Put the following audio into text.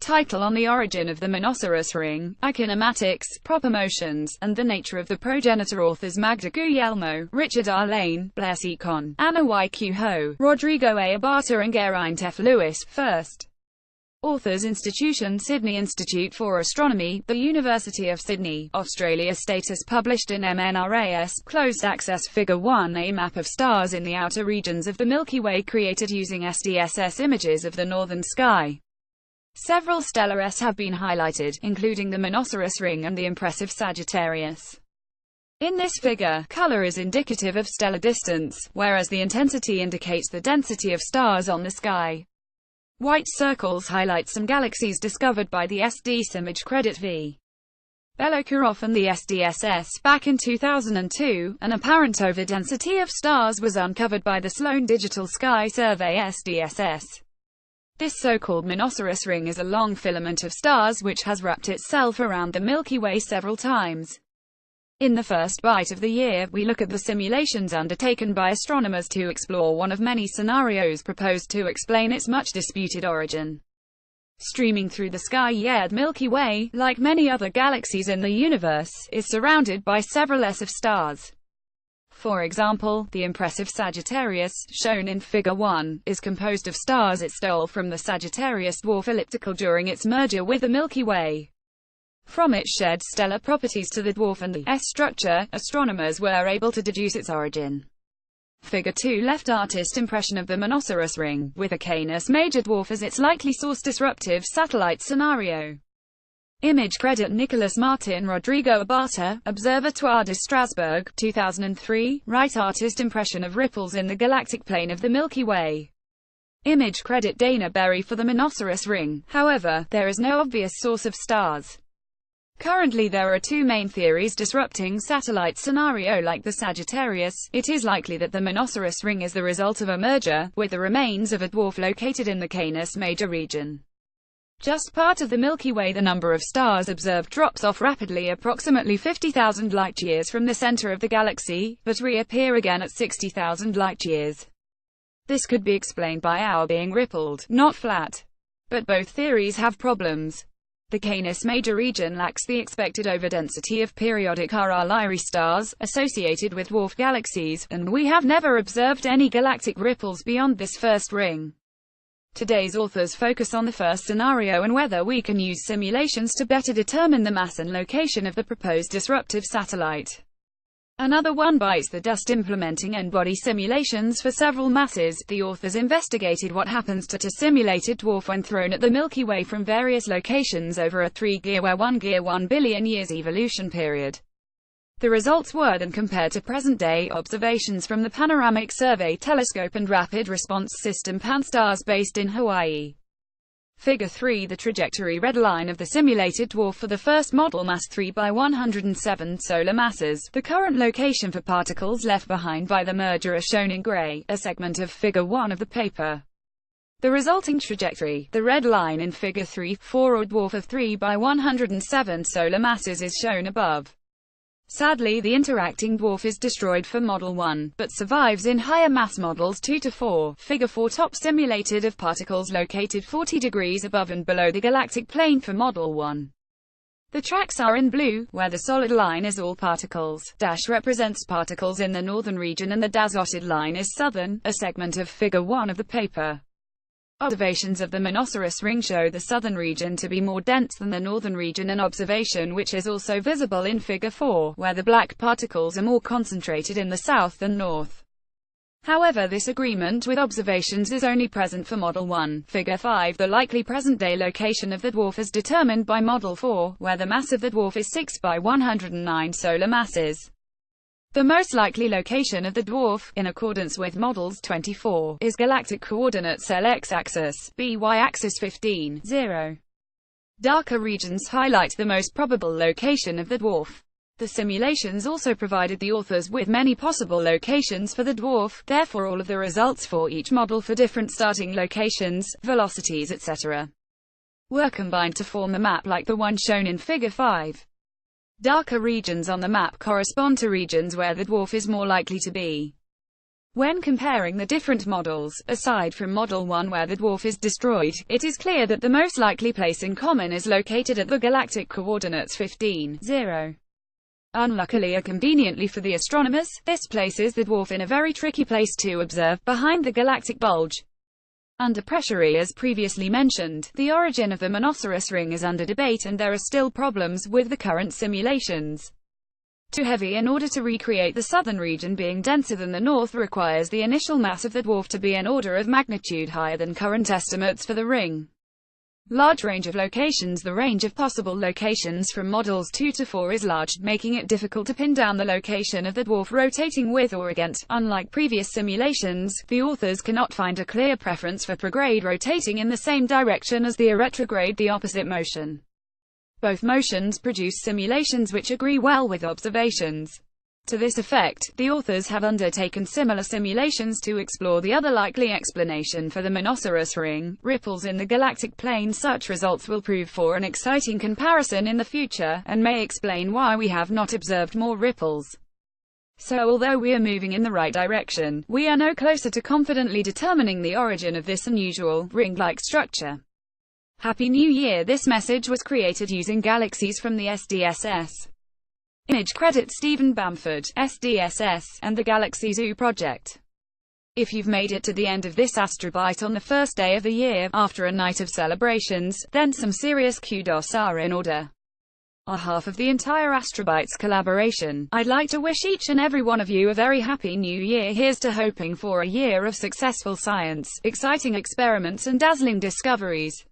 Title on the origin of the monoceros ring, kinematics, proper motions, and the nature of the progenitor. Authors Magda Guglielmo, Richard R. Lane, Blair C. Conn, Anna Y. Q. Ho, Rodrigo A. Abata and Geraint F. Lewis. First. Authors Institution Sydney Institute for Astronomy, The University of Sydney, Australia. Status published in MNRAS, closed access. Figure 1. A map of stars in the outer regions of the Milky Way created using SDSS images of the northern sky. Several stellars have been highlighted, including the monoceros ring and the impressive Sagittarius. In this figure, color is indicative of stellar distance, whereas the intensity indicates the density of stars on the sky. White circles highlight some galaxies discovered by the SDSS image credit v. Belokurov and the SDSS. Back in 2002, an apparent overdensity of stars was uncovered by the Sloan Digital Sky Survey SDSS. This so-called monoceros ring is a long filament of stars which has wrapped itself around the Milky Way several times. In the first bite of the year, we look at the simulations undertaken by astronomers to explore one of many scenarios proposed to explain its much-disputed origin. Streaming through the sky, the Milky Way, like many other galaxies in the universe, is surrounded by several S of stars. For example, the impressive Sagittarius, shown in Figure 1, is composed of stars it stole from the Sagittarius dwarf elliptical during its merger with the Milky Way. From its shared stellar properties to the dwarf and the S structure, astronomers were able to deduce its origin. Figure 2 left artist impression of the monoceros ring, with a Canis Major dwarf as its likely source. Disruptive satellite scenario. Image credit Nicholas Martin, Rodrigo Abata, Observatoire de Strasbourg, 2003. Right artist impression of ripples in the galactic plane of the Milky Way. Image credit Dana Berry for the monoceros ring. However, there is no obvious source of stars. Currently there are two main theories disrupting satellite scenario. Like the Sagittarius, it is likely that the monoceros ring is the result of a merger with the remains of a dwarf located in the Canis Major region. Just part of the Milky Way. The number of stars observed drops off rapidly, approximately 50,000 light-years from the center of the galaxy, but reappear again at 60,000 light-years. This could be explained by our being rippled, not flat. But both theories have problems. The Canis Major region lacks the expected overdensity of periodic RR Lyrae stars, associated with dwarf galaxies, and we have never observed any galactic ripples beyond this first ring. Today's authors focus on the first scenario and whether we can use simulations to better determine the mass and location of the proposed disruptive satellite. Another one bites the dust. Implementing n-body simulations for several masses, the authors investigated what happens to a simulated dwarf when thrown at the Milky Way from various locations over a 1 billion years evolution period. The results were then compared to present-day observations from the Panoramic Survey Telescope and Rapid Response System PAN-STARRS based in Hawaii. Figure 3. The trajectory red line of the simulated dwarf for the first model, mass 3 by 107 solar masses. The current location for particles left behind by the merger are shown in gray, a segment of Figure 1 of the paper. The resulting trajectory, the red line in Figure 3, for a dwarf of 3 by 107 solar masses is shown above. Sadly, the interacting dwarf is destroyed for Model 1, but survives in higher mass models 2 to 4. Figure 4 top simulated of particles located 40 degrees above and below the galactic plane for Model 1. The tracks are in blue, where the solid line is all particles. Dash represents particles in the northern region and the dotted line is southern, a segment of Figure 1 of the paper. Observations of the monoceros ring show the southern region to be more dense than the northern region, an observation which is also visible in Figure 4, where the black particles are more concentrated in the south than north. However, this agreement with observations is only present for Model 1. Figure 5. The likely present-day location of the dwarf is determined by Model 4, where the mass of the dwarf is 6 by 109 solar masses. The most likely location of the dwarf, in accordance with Models 24, is galactic coordinates L x-axis, B y-axis 15, 0. Darker regions highlight the most probable location of the dwarf. The simulations also provided the authors with many possible locations for the dwarf, therefore all of the results for each model for different starting locations, velocities etc. were combined to form a map like the one shown in Figure 5. Darker regions on the map correspond to regions where the dwarf is more likely to be. When comparing the different models, aside from Model 1 where the dwarf is destroyed, it is clear that the most likely place in common is located at the galactic coordinates 15, 0. Unluckily or conveniently for the astronomers, this places the dwarf in a very tricky place to observe, behind the galactic bulge. Under pressure, as previously mentioned, the origin of the Monoceros ring is under debate and there are still problems with the current simulations. Too heavy in order to recreate the southern region being denser than the north requires the initial mass of the dwarf to be an order of magnitude higher than current estimates for the ring. Large range of locations. The range of possible locations from models 2 to 4 is large, making it difficult to pin down the location of the dwarf rotating with or against. Unlike previous simulations, the authors cannot find a clear preference for prograde rotating in the same direction as the retrograde, the opposite motion. Both motions produce simulations which agree well with observations. To this effect, the authors have undertaken similar simulations to explore the other likely explanation for the Monoceros ring, ripples in the galactic plane. Such results will prove for an exciting comparison in the future, and may explain why we have not observed more ripples. So although we are moving in the right direction, we are no closer to confidently determining the origin of this unusual, ring-like structure. Happy New Year! This message was created using galaxies from the SDSS. Image credit Stephen Bamford, SDSS, and the Galaxy Zoo project. If you've made it to the end of this astrobyte on the first day of the year, after a night of celebrations, then some serious kudos are in order. On behalf of the entire Astrobytes collaboration, I'd like to wish each and every one of you a very happy new year. Here's to hoping for a year of successful science, exciting experiments and dazzling discoveries.